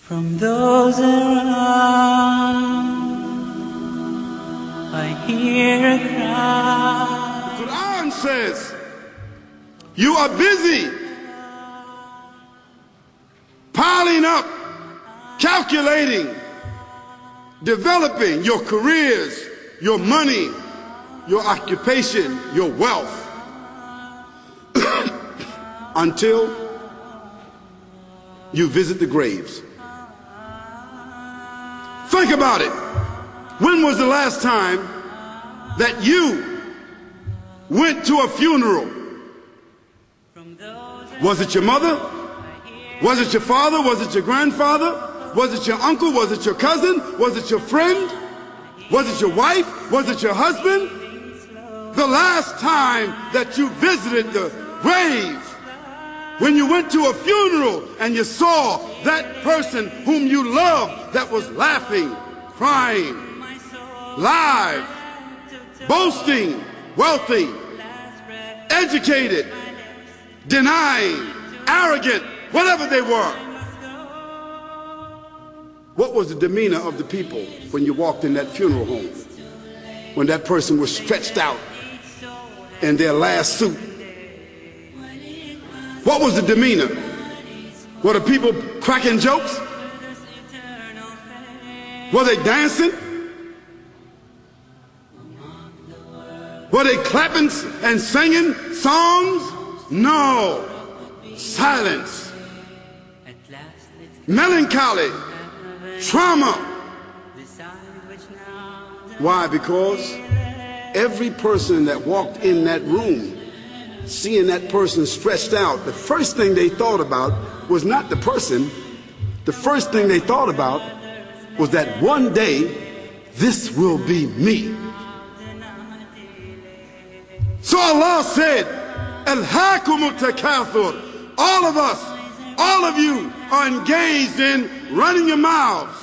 From those around, I hear a cry. The Quran says, you are busy piling up, calculating, developing your careers, your money, your occupation, your wealth, until you visit the graves. Think about it. When was the last time that you went to a funeral? Was it your mother? Was it your father? Was it your grandfather? Was it your uncle? Was it your cousin? Was it your friend? Was it your wife? Was it your husband? The last time that you visited the grave, when you went to a funeral and you saw that person whom you loved that was laughing, crying, live, boasting, wealthy, educated, denying, arrogant, whatever they were. What was the demeanor of the people when you walked in that funeral home? When that person was stretched out in their last suit? What was the demeanor? Were the people cracking jokes? Were they dancing? Were they clapping and singing songs? No. Silence. Melancholy. Trauma. Why? Because every person that walked in that room, seeing that person stretched out, the first thing they thought about was not the person. The first thing they thought about was that one day this will be me. So Allah said, Alhaakumut takathur. All of us, all of you are engaged in running your mouths,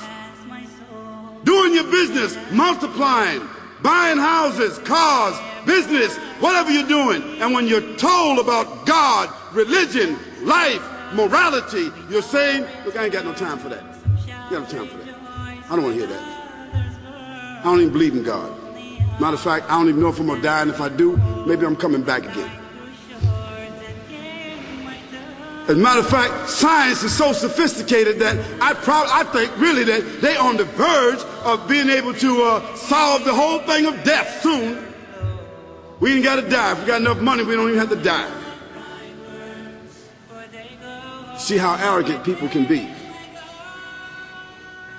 doing your business, multiplying, buying houses, cars, business, whatever you're doing. And when you're told about God, religion, life, morality, you're saying, look, I ain't got no time for that. I got no time for that. I don't want to hear that. I don't even believe in God. Matter of fact, I don't even know if I'm going to die, and if I do, maybe I'm coming back again. As a matter of fact, science is so sophisticated that I think really that they're on the verge of being able to solve the whole thing of death soon. We ain't got to die. If we got enough money, we don't even have to die. See how arrogant people can be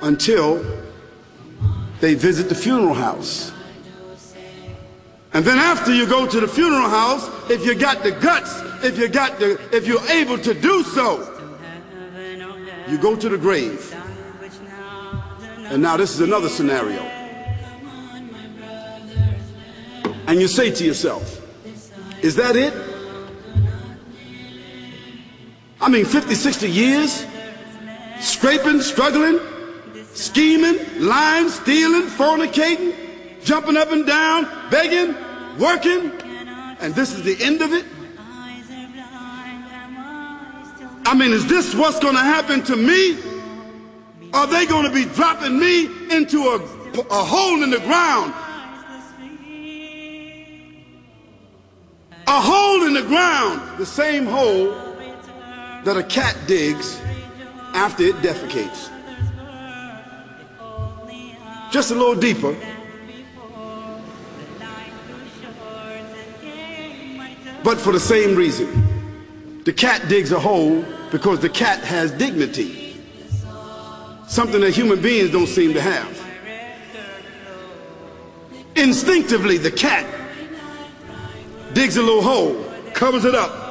until they visit the funeral house. And then after you go to the funeral house, if you got the guts, if you're able to do so, you go to the grave. And now this is another scenario. And you say to yourself, is that it? I mean, 50, 60 years, scraping, struggling, scheming, lying, stealing, fornicating, jumping up and down, begging, working, and this is the end of it? I mean, is this what's going to happen to me? Are they going to be dropping me into a hole in the ground? A hole in the ground, the same hole that a cat digs after it defecates. Just a little deeper. But for the same reason. The cat digs a hole because the cat has dignity. Something that human beings don't seem to have. Instinctively, the cat digs a little hole, covers it up.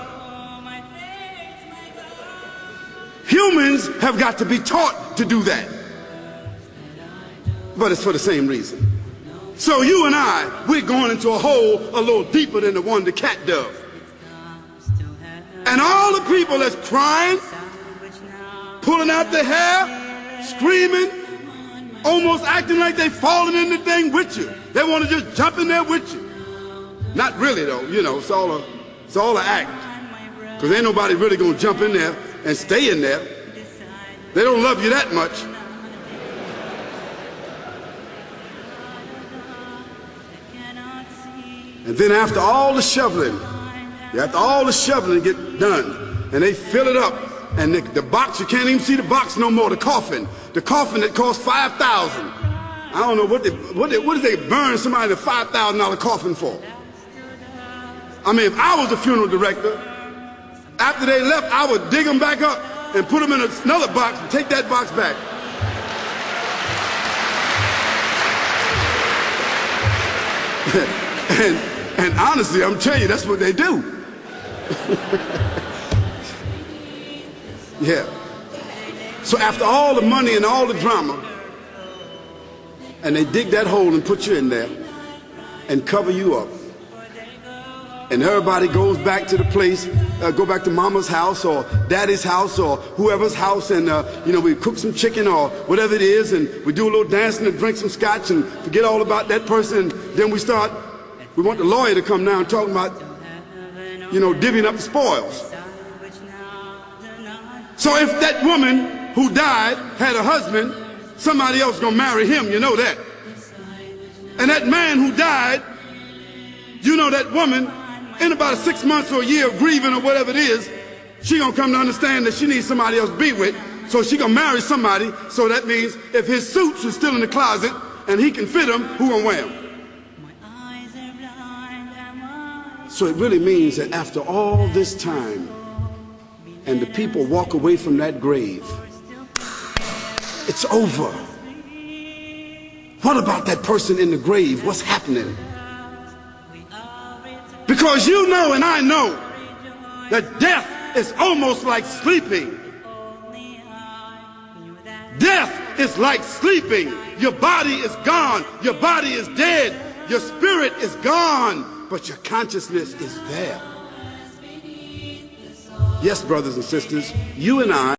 Humans have got to be taught to do that. But it's for the same reason. So you and I, we're going into a hole a little deeper than the one the cat dug. And all the people that's crying, pulling out their hair, screaming, almost acting like they falling in the thing with you. They want to just jump in there with you. Not really though, you know, it's all an act. Because ain't nobody really going to jump in there and stay in there. They don't love you that much. And then after all the shoveling get done, and they fill it up, and the box, you can't even see the box no more, the coffin that cost $5,000. I don't know what did they burn somebody a $5,000 coffin for? I mean, if I was a funeral director, after they left, I would dig them back up and put them in another box and take that box back. and honestly, I'm telling you, that's what they do. Yeah. So after all the money and all the drama, and they dig that hole and put you in there and cover you up, and everybody goes back to the place, go back to mama's house or daddy's house or whoever's house, and we cook some chicken or whatever it is, and we do a little dancing and drink some scotch and forget all about that person, and then we want the lawyer to come now and talk about, divvying up the spoils. So if that woman who died had a husband, somebody else gonna marry him, you know that. And that man who died, that woman, in about 6 months or a year of grieving or whatever it is, she gonna come to understand that she needs somebody else to be with, so she gonna marry somebody. So that means if his suits are still in the closet and he can fit them, who gonna wear them? So it really means that after all this time, and the people walk away from that grave, it's over. What about that person in the grave? What's happening? Because you know and I know that death is almost like sleeping. Death is like sleeping. Your body is gone. Your body is dead. Your spirit is gone, but your consciousness is there. Yes, brothers and sisters, you and I